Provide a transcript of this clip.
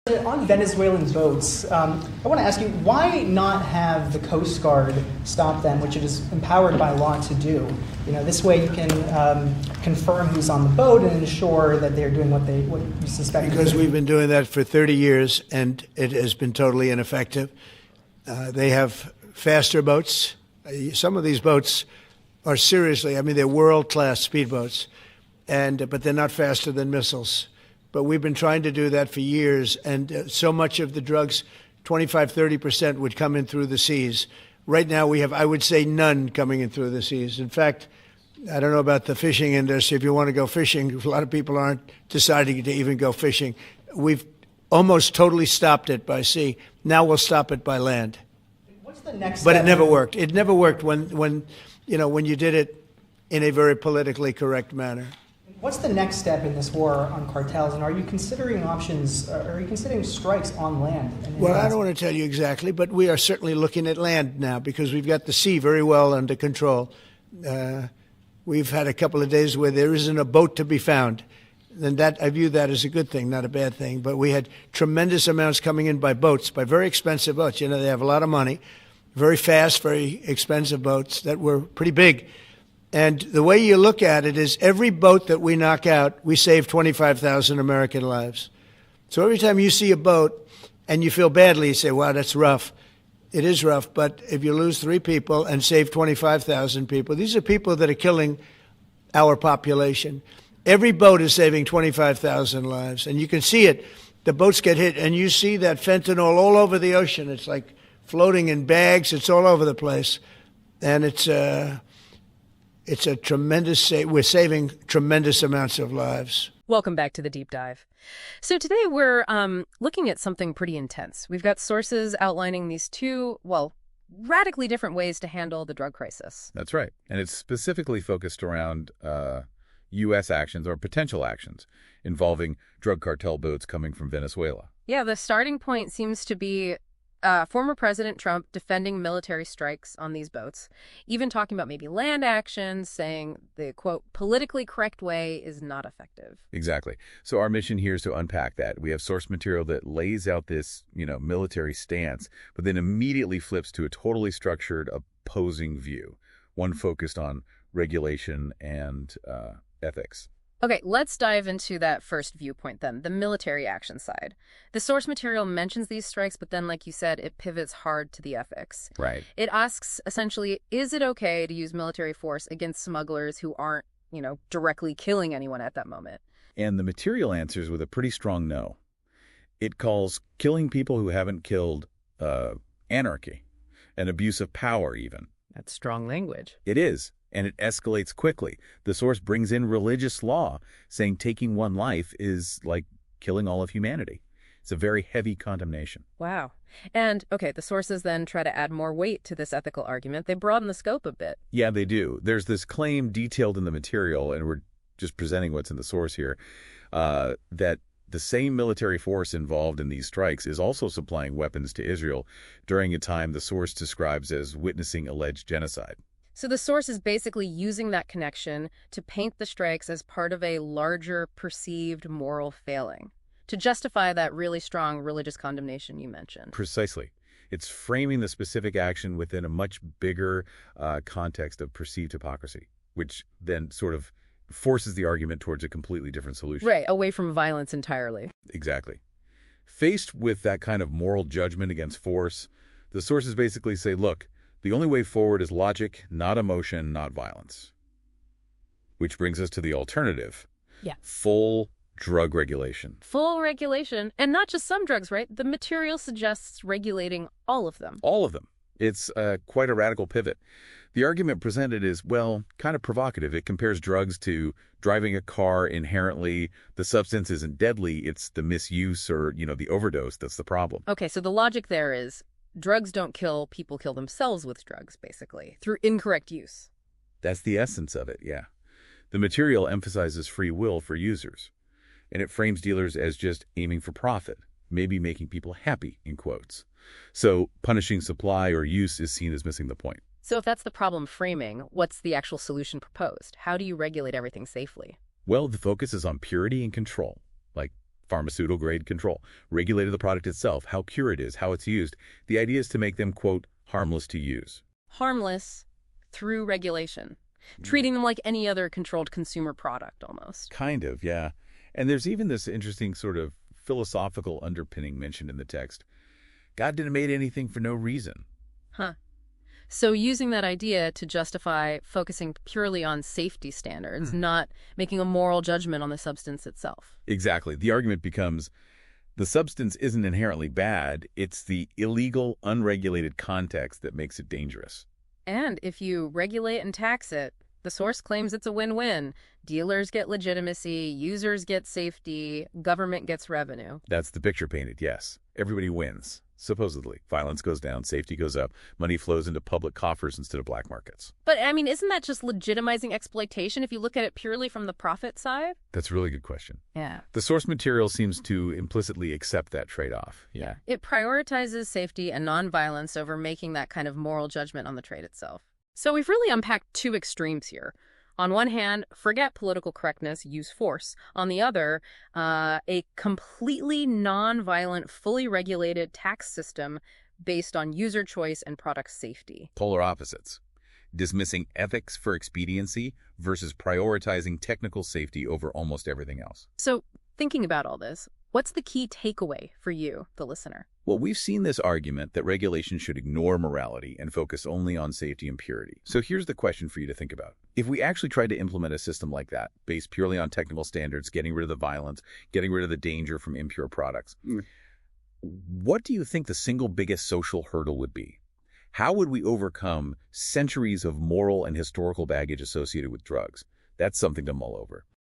On Venezuelan boats, I want to ask you, why not have the Coast Guard stop them, which it is empowered by law to do? This way you can confirm who's on the boat and ensure that they're doing what you suspect. Because we've been doing that for 30 years, and it has been totally ineffective. They have faster boats. Some of these boats are seriously, they're world-class speedboats, but they're not faster than missiles. But we've been trying to do that for years, and so much of the drugs, 25-30%, would come in through the seas. Right now we have, I would say, none coming in through the seas. In fact, I don't know about the fishing industry. If you want to go fishing, a lot of people aren't deciding to even go fishing. We've almost totally stopped it by sea. Now we'll stop it by land. What's the next But step? it never worked. It never worked when you did it in a very politically correct manner. What's the next step in this war on cartels, and are you considering options, are you considering strikes on land? Well, I don't want to tell you exactly, but we are certainly looking at land now because we've got the sea very well under control. We've had a couple of days where there isn't a boat to be found. And that, I view that as a good thing, not a bad thing. But we had tremendous amounts coming in by boats, by very expensive boats. They have a lot of money, very fast, very expensive boats that were pretty big. And the way you look at it is every boat that we knock out, we save 25,000 American lives. So every time you see a boat and you feel badly, you say, wow, that's rough. It is rough, but if you lose 3 people and save 25,000 people, these are people that are killing our population. Every boat is saving 25,000 lives, and you can see it. The boats get hit, and you see that fentanyl all over the ocean. It's like floating in bags. It's all over the place, and it's a tremendous we're saving tremendous amounts of lives. Welcome back to the Deep Dive. So today we're looking at something pretty intense. We've got sources outlining these two, radically different ways to handle the drug crisis. That's right. And it's specifically focused around U.S. actions or potential actions involving drug cartel boats coming from Venezuela. Yeah, the starting point seems to be former President Trump defending military strikes on these boats, even talking about maybe land actions, saying the, quote, politically correct way is not effective. Exactly. So our mission here is to unpack that. We have source material that lays out this, military stance, but then immediately flips to a totally structured opposing view, one focused on regulation and ethics. Okay, let's dive into that first viewpoint then, the military action side. The source material mentions these strikes, but then, like you said, it pivots hard to the ethics. Right. It asks, essentially, is it okay to use military force against smugglers who aren't, directly killing anyone at that moment? And the material answers with a pretty strong no. It calls killing people who haven't killed anarchy, an abuse of power even. That's strong language. It is. And it escalates quickly. The source brings in religious law, saying taking one life is like killing all of humanity. It's a very heavy condemnation. Wow. And, okay, the sources then try to add more weight to this ethical argument. They broaden the scope a bit. Yeah, they do. There's this claim detailed in the material, and we're just presenting what's in the source here, that the same military force involved in these strikes is also supplying weapons to Israel during a time the source describes as witnessing alleged genocide. So the source is basically using that connection to paint the strikes as part of a larger perceived moral failing, to justify that really strong religious condemnation you mentioned. Precisely. It's framing the specific action within a much bigger context of perceived hypocrisy, which then sort of forces the argument towards a completely different solution. Right, away from violence entirely. Exactly. Faced with that kind of moral judgment against force, the sources basically say, look, the only way forward is logic, not emotion, not violence. Which brings us to the alternative. Yeah. Full drug regulation. Full regulation. And not just some drugs, right? The material suggests regulating all of them. All of them. It's quite a radical pivot. The argument presented is, kind of provocative. It compares drugs to driving a car inherently. The substance isn't deadly. It's the misuse or, the overdose that's the problem. Okay, so the logic there is drugs don't kill, people kill themselves with drugs, basically, through incorrect use. That's the essence of it, yeah. The material emphasizes free will for users, and it frames dealers as just aiming for profit, maybe making people happy, in quotes. So punishing supply or use is seen as missing the point. So if that's the problem framing, what's the actual solution proposed? How do you regulate everything safely? Well, the focus is on purity and control, like pharmaceutical-grade control, regulated the product itself, how pure it is, how it's used. The idea is to make them, quote, harmless to use. Harmless through regulation, treating them like any other controlled consumer product almost. Kind of, yeah. And there's even this interesting sort of philosophical underpinning mentioned in the text. God didn't make anything for no reason. Huh. So using that idea to justify focusing purely on safety standards, not making a moral judgment on the substance itself. Exactly. The argument becomes the substance isn't inherently bad. It's the illegal, unregulated context that makes it dangerous. And if you regulate and tax it, the source claims it's a win-win. Dealers get legitimacy, users get safety, government gets revenue. That's the picture painted, yes. Everybody wins. Supposedly. Violence goes down, safety goes up, money flows into public coffers instead of black markets. But, I mean, isn't that just legitimizing exploitation if you look at it purely from the profit side? That's a really good question. Yeah. The source material seems to implicitly accept that trade-off. Yeah. It prioritizes safety and nonviolence over making that kind of moral judgment on the trade itself. So we've really unpacked two extremes here. On one hand, forget political correctness, use force. On the other, a completely nonviolent, fully regulated tax system based on user choice and product safety. Polar opposites. Dismissing ethics for expediency versus prioritizing technical safety over almost everything else. So, thinking about all this, what's the key takeaway for you, the listener? Well, we've seen this argument that regulation should ignore morality and focus only on safety and purity. So here's the question for you to think about. If we actually tried to implement a system like that, based purely on technical standards, getting rid of the violence, getting rid of the danger from impure products, what do you think the single biggest social hurdle would be? How would we overcome centuries of moral and historical baggage associated with drugs? That's something to mull over.